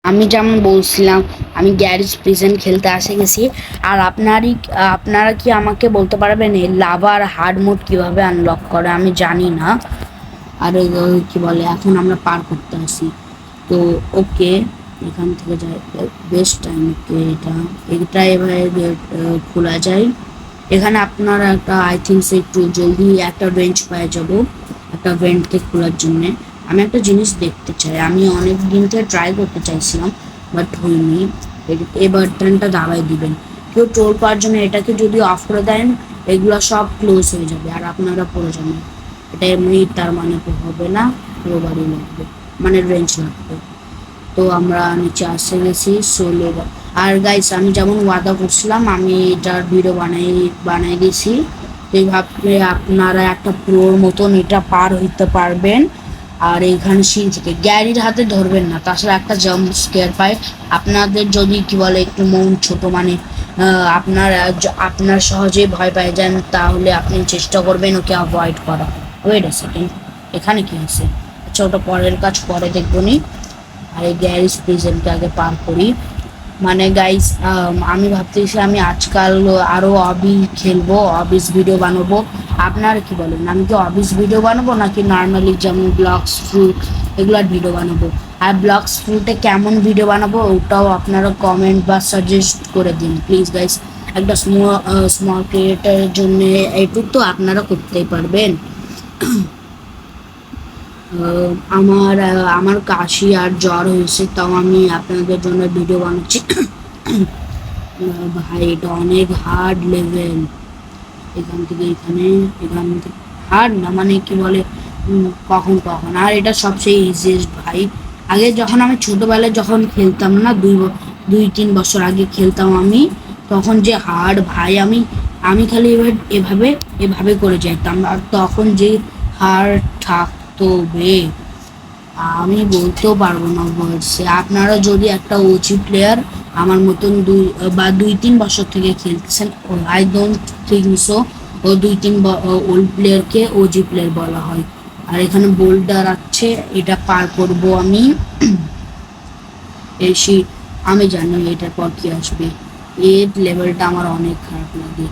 আমি যেমন বলছিলাম, আমি গ্যারেজ প্রিজেন্ট খেলতে এসে গেছি। আর আপনারা কি আমাকে বলতে পারবেন এই লাভার হার্ড মোড কিভাবে আনলক করে? আমি জানি না। আর কি বলে, এখন আমরা পার করতে আসি। তো ওকে, এখান থেকে যাই। বেস্ট টাইম এটা এভাবে খোলা যায়। এখানে আপনারা একটা আই থিঙ্ক একটু জলদি একটা রেঞ্জ পেয়ে যাবো একটা ভেন্টকে খোলার জন্যে। আমি একটা জিনিস দেখতে চাই, আমি অনেক দিন থেকে ট্রাই করতে চাইছিলাম, বাট হয়নি। এই বাটনটা দাবাই দিবেন। কেউ ট্রোল করার জন্য এটাকে যদি অফ করে দেন, এগুলো সব ক্লোজ হয়ে যাবে আর আপনারা পড়ে যাবেন। এটা এমনি তার মানে তো হবে না, পুরো বাড়ি লাগবে, মানে রেঞ্জ লাগবে। তো আমরা নিচে আসে গেছি সোলো। আর গাইস, আমি যেমন ওয়াদা করছিলাম, আমি এটার ভিডিও বানাই দিয়েছি। এইভাবে আপনারা একটা প্রোর মতন এটা পার হইতে পারবেন। আর এইখানে সিঁড়ি থেকে গ্যারির হাতে ধরবেন না, তাছাড়া একটা জাম্প স্কেয়ার পায়। আপনাদের যদি কি বলে একটু মন ছোট, মানে আপনার সহজেই ভয় পেয়ে যান, তাহলে আপনি চেষ্টা করবেন ওকে অ্যাভয়েড করা। ওয়েট আ সেকেন্ড, এখানে কি আছে? আচ্ছা, ওটা পরের কাজ পরে দেখবো নি। আর এই গ্যারেজ প্রিজেন্টকে আগে পার করি। মানে গাইস, আমি ভাবতেছি আমি আজকাল আরও খেলবো, অবিস ভিডিও বানাবো। আপনারা কি বলেন, আমি কি অবিস ভিডিও বানাবো নাকি নর্মালি যেমন ব্লগস ফ্রুট এগুলোর ভিডিও বানাবো? আর ব্লগস ফ্রুটে কেমন ভিডিও বানাবো ওটাও আপনারা কমেন্ট বা সাজেস্ট করে দিন প্লিজ গাইস। একটা স্মল ক্রিয়েটারের জন্য এইটুক তো আপনারা করতেই পারবেন। আমার কাশি আর জ্বর হয়েছে, তাও আমি আপনাদের জন্য ভিডিও বানাচ্ছি। ভাই, এটা অনেক হার্ড লেভেল। এখান থেকে হার্ড না, মানে কি বলে, কখন কখন। আর এটা সবচেয়ে ইজিয়েস্ট ভাই। আগে যখন আমি ছোটবেলায় যখন খেলতাম না, 2-3 বছর আগে খেলতাম আমি, তখন যে হার্ড ভাই, আমি খালি এভাবে এভাবে করে যাইতাম। আর তখন যে হার্ড থাকতো বে, আমি বলতেও পারবো না বলছে। আপনারা যদি একটা ওজি প্লেয়ার আমার মতন 2 বা 3 বছর থেকে খেলতেছেন, আই ডোন্ট থিঙ্ক সো ও 2-3 ওল্ড প্লেয়ারকে ওজি প্লেয়ার বলা হয়। আর এখানে বোল্ডার আছে, এটা পার করব আমি। এসি, আমি জানি এটার পর কি আসবে। এর লেভেলটা আমার অনেক খারাপ লাগে।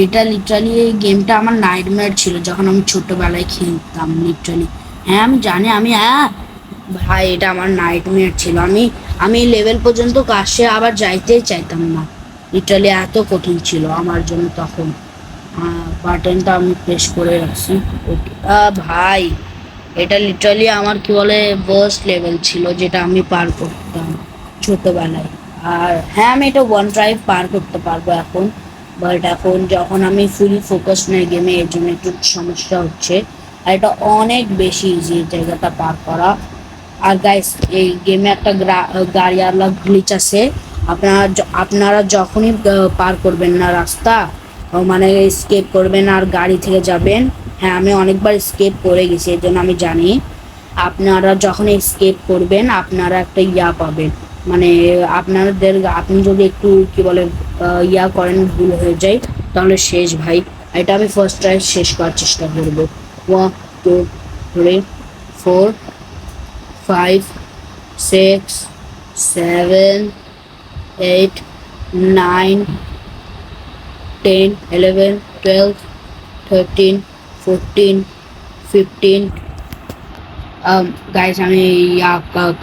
এটা লিটারালি, এই গেমটা আমার নাইটমেয়ার ছিল যখন আমি ছোটবেলায় খেলতাম লিটারালি। হ্যাঁ আমি জানি, ভাই এটা আমার নাইটমেয়ার ছিল। আমি এই লেভেল পর্যন্ত কাছে আবার যাইতেই চাইতাম না, লিটারালি এত কঠিন ছিল আমার জন্য তখন। বাটনটা আমি প্রেস করে রাখছি। ওকে ভাই, এটা লিটারালি আমার কি বলে ফার্স্ট লেভেল ছিল যেটা আমি পার করতাম ছোটবেলায়। আর হ্যাঁ, আমি এটা ওয়ান ড্রাইভ পার করতে পারবো এখন, বাট এখন যখন আমি ফুলি ফোকাস নেই গেমে, এর জন্য একটু সমস্যা হচ্ছে। আর এটা অনেক বেশি ইজি জায়গাটা পার করা। আর গাইস, এই গেমে একটা গাড়িওয়ালা গ্লিচ আছে। আপনারা যখনই পার করবেন না রাস্তা, মানে স্কেপ করবেন আর গাড়ি থেকে যাবেন। হ্যাঁ, আমি অনেকবার স্কেপ করে গেছি, এর জন্য আমি জানি। আপনারা যখন স্কেপ করবেন আপনারা একটা ইয়া পাবেন, মানে আপনি যদি একটু কি বলে ইয়া করেন, ভুল হয়ে যায়, তাহলে শেষ ভাই। এটা আমি ফার্স্ট ট্রাই শেষ করার চেষ্টা করবো। 1 2 3 4 5 6 7 8 9 10 11 12 13 14 15। গাইজ, আমি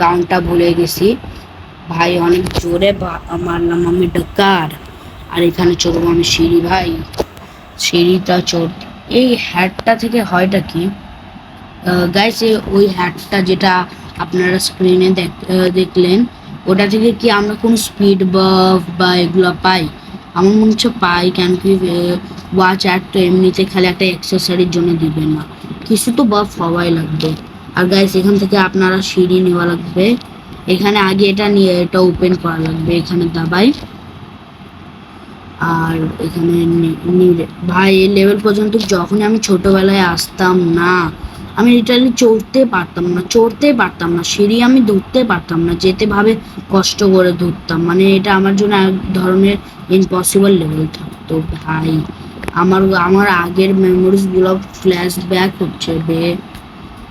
কাউন্টটা ভুলে গেছি ভাই, অনেক জোরে মারলাম আমি ডাকার। আর এখানে চড়বো আমি সিঁড়ি ভাই, সিঁড়িটা চড়তে। এই হ্যাটটা থেকে হয়টা কি গাইজ, ওই হ্যাটটা যেটা আপনারা স্ক্রিনে দেখলেন, ওটা থেকে কি আমরা কোনো স্পিড বাফ বা এগুলো পাই? আমার মনে হচ্ছে পাই, কেন কি ওয়াচ অ্যাড তো এমনিতে খালি একটা অ্যাক্সেসরির জন্য দিবে না, কিছু তো বাফ হওয়াই লাগবে। আর গাইস, এখান থেকে আপনারা সিঁড়ি নেওয়া লাগবে। এখানে আগে এটা নিয়ে এটা ওপেন করা লাগবে, এখানে দাবাই। আর এখানে ভাই, এই লেভেল পর্যন্ত যখনই আমি ছোটবেলায় আসতাম না, আমি লিটারালি চড়তে পারতাম না সিঁড়ি, আমি ধরতে পারতাম না, যেতে ভাবে কষ্ট করে ধরতাম। মানে এটা আমার জন্য এক ধরনের ইম্পসিবল লেভেল থাকতো ভাই। আমার আগের মেমোরিজ গুলো ফ্ল্যাশ ব্যাক হচ্ছে বে।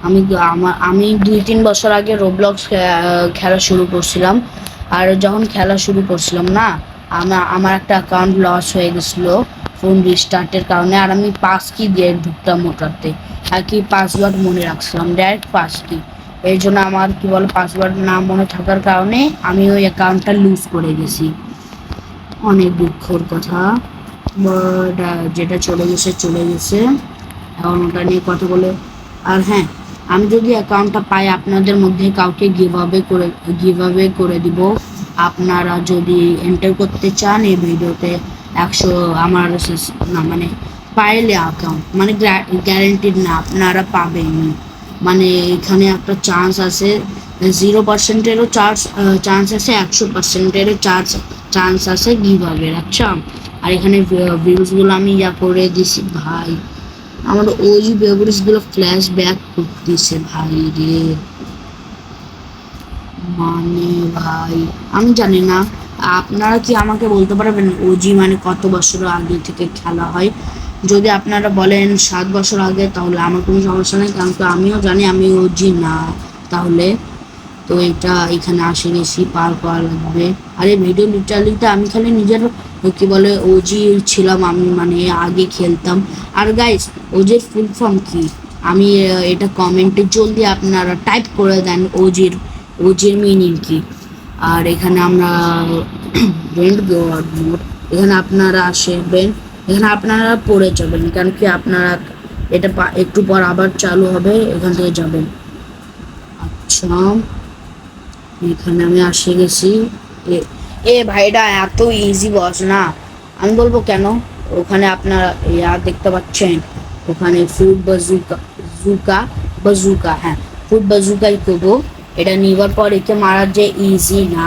আমি 2-3 বছর আগে রোবলক্স খেলা শুরু করছিলাম। আর যখন খেলা শুরু করছিলাম না, আমার একটা অ্যাকাউন্ট লস হয়ে গেছিলো ফোন রিস্টার্টের কারণে। আর আমি পাস কি দিয়ে ঢুকতাম ওটাতে, আর কি পাসওয়ার্ড মনে রাখছিলাম, ডাইরেক্ট পাস কি। এর জন্য আমার কি বলে পাসওয়ার্ড না মনে থাকার কারণে আমি ওই অ্যাকাউন্টটা লুজ করে গেছি। অনেক দুঃখের কথা, বাট যেটা চলে গেছে চলে গেছে, এখন ওটা নিয়ে কথা বলে। আর হ্যাঁ, আমি যদি অ্যাকাউন্টটা পাই আপনাদের মধ্যে কাউকে গিভঅ্যাওয়ে করে দিব। আপনারা যদি এন্টার করতে চান এই ভিডিওতে 100 আমার না মানে পাইলে অ্যাকাউন্ট মানে গ্যারেন্টিড না আপনারা পাবেনই। মানে এখানে একটা চান্স আছে, 0%-এরও চান্স আছে, 100%-এরও চান্স আছে গিভঅ্যাওয়ে। আচ্ছা, আর এখানে ভিউজগুলো আমি করে দিছি ভাই। আমার ওই মেমোরিজ গুলো ফ্ল্যাশ ব্যাক করতেছে ভাই রে। মানে ভাই আমি জানি না, আপনারা কি আমাকে বলতে পারবেন ওজি মানে কত বছর আগে থেকে খেলা হয়? যদি আপনারা বলেন 7 বছর আগে তাহলে আমার কোনো সমস্যা নেই, কারণ তো আমিও জানি আমি ওজি না তাহলে। তো এটা এখানে আসে গেছি, পার করা লাগবে। আর এই ভিডিও লিটারালিতে আমি খালি নিজের কি বলে ওজি ছিলাম, আমি মানে আগে খেলতাম। আর গাইস, ওজির ফুল ফর্ম কি? আমি এটা কমেন্টে জলদি আপনারা টাইপ করে দেন ওজির মিনিং কি। আর এখানে আমরা ব্রেন্ড গোয়ার মোড, এখানে আপনারা আসবেন, এখানে আপনারা পড়ে যাবেন, কারণ কি আপনারা এটা একটু পর আবার চালু হবে, এখান থেকে যাবেন। আচ্ছা, এখানে আমি আসে গেছি। এ ভাইটা এত ইজি বস না, আমি বলবো কেন। ওখানে আপনারা দেখতে পাচ্ছেন, ওখানে ফুড বাজুকা, হ্যাঁ ফুড বাজুকাই করবো। এটা নিবার পর একে মারা যে ইজি না।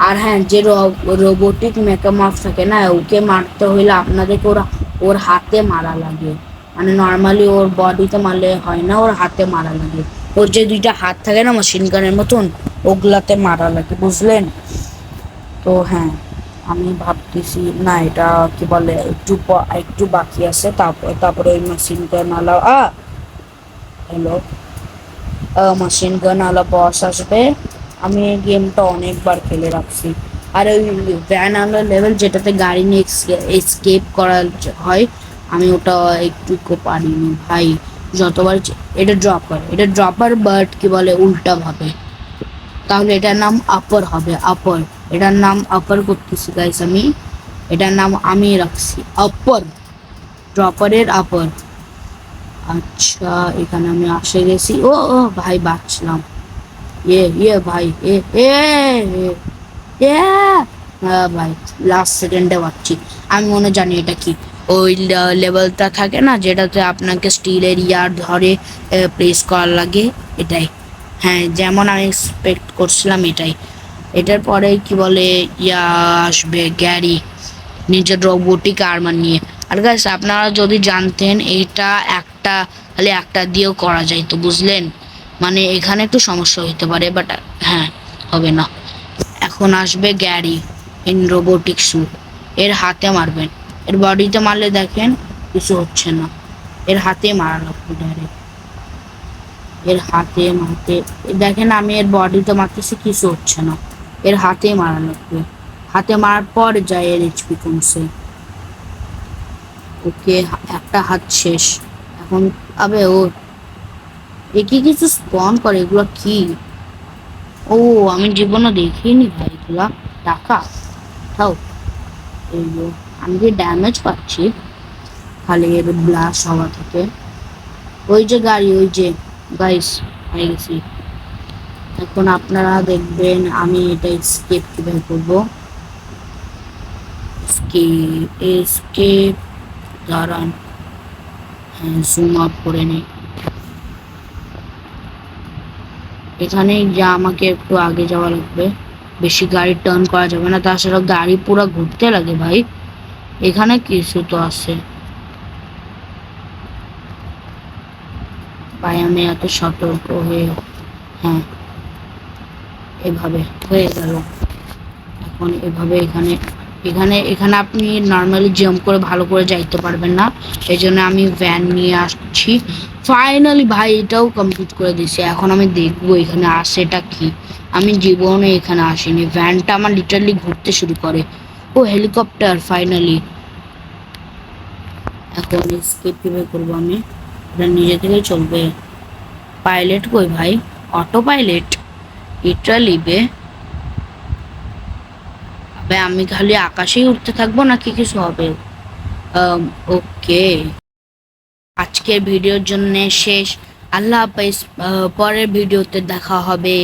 আর হ্যাঁ, যে রোবোটিক মেকামর্ফ থাকে না, ওকে মারতে হইলে আপনাদেরকে ওর হাতে মারা লাগে। মানে নর্মালি ওর বডিতে মারলে হয় না, ওর হাতে মারা লাগে। ওর যে 2টা হাত থাকে না মেশিন গানের মতন, ওগুলাতে মারা লাগে, বুঝলেন? তো হ্যাঁ, আমি ভাবতেছি না এটা কি বলে একটু বাকি আছে, তারপরে ওই মেশিন গান আলা হ্যালো মেশিন গান আলা বস আসবে। আমি এই গেমটা অনেকবার খেলে রাখছি। আর ওই ভ্যান আলা লেভেল যেটাতে গাড়ি নিয়ে এসকেপ করা হয়, আমি ওটা একটু পারিনি ভাই। যতবার এটা ড্রপার বাট কি বলে উল্টা ভাবে, তাহলে এটার নাম আপার হবে, আপার। এটার নাম আপার করতেছি গাইস আমি, এটার নাম আমি রাখছি আপার, ড্রপারের আপার। আচ্ছা, এখানে আমি আসে গেছি। ও ভাই বাঁচলাম। ভাই ভাই লাস্ট সেকেন্ডে বাঁচছি। আমি মনে জানি এটা কি, ওই লেভেলটা থাকে না যেটাতে আপনাকে স্টিলের ইয়ার ধরে প্লেস করার লাগে, এটাই। হ্যাঁ, যেমন আমি এক্সপেক্ট করছিলাম এটাই। এটার পরে কি বলে আসবে গ্যারি নিজের রোবোটিক আর্মার নিয়ে। আর গাইস, আপনারা যদি জানতেন এটা খালি একটা দিয়েও করা যায় তো, বুঝলেন? মানে এখানে একটু সমস্যা হইতে পারে, বাট হ্যাঁ, হবে না। এখন আসবে গ্যারি ইন রোবোটিক স্যুট। এর হাতে মারবেন, এর বডিতে মারলে দেখেন কিছু হচ্ছে না, এর হাতে মারা লাগবে ডাইরেক্ট। এর হাতে দেখেন আমি এর বডিতে মারতেছি, কিছু হচ্ছে না, এর হাতে মারা লাগবে। হাতে মারার পর যায় এর এইচপি কমছে। ওকে, একটা হাত শেষ। এখন আবে ও একই কিছু স্পন করে, এগুলো কি? ও, আমি জীবনে দেখিনি ভাই এগুলা। টাকা তাও এইগুলো, আমি যে ড্যামেজ পাচ্ছি খালি এর ব্লাস্ট হওয়া থেকে। ওই যে গাড়ি, ওই যে গাইস হয়ে গেছি। এখন আপনারা দেখবেন আমি এটা স্কেপ কিভাবে করবো। স্কেপ দাঁড়ান, হ্যাঁ জুম আউট করে নিই। এখানে যা আমাকে একটু আগে যাওয়া লাগবে, বেশি গাড়ি টার্ন করা যাবে না, তাছাড়া গাড়ি পুরো ঘুরতে লাগে ভাই। এখানে কিছু তো আছে ভাই, আমি এত সতর্ক হয়ে, হ্যাঁ এভাবে হয়ে গেল। এখন এভাবে এখানে এখানে এখানে আপনি নর্মালি জাম্প করে ভালো করে যাইতে পারবেন না, এই জন্য আমি ভ্যান নিয়ে আসছি। ফাইনালি ভাই এটাও কমপ্লিট করে দিছি। এখন আমি দেখবো এখানে আসেটা কি, আমি জীবনে এখানে আসিনি। ভ্যানটা আমার লিটারালি ঘুরতে শুরু করে। ও হেলিকপ্টার ফাইনালি। এখন স্কেপ কিভাবে করবো আমি, এটা নিজে থেকে চলবে? পাইলট কই ভাই? অটো পাইলট এটা লিবে? আবে আমি খালি আকাশেই উঠতে থাকবো নাকি কিছু হবে? ওকে, আজকের ভিডিওর জন্য শেষ। আল্লাহ হাফেজ, পরের ভিডিওতে দেখা হবে।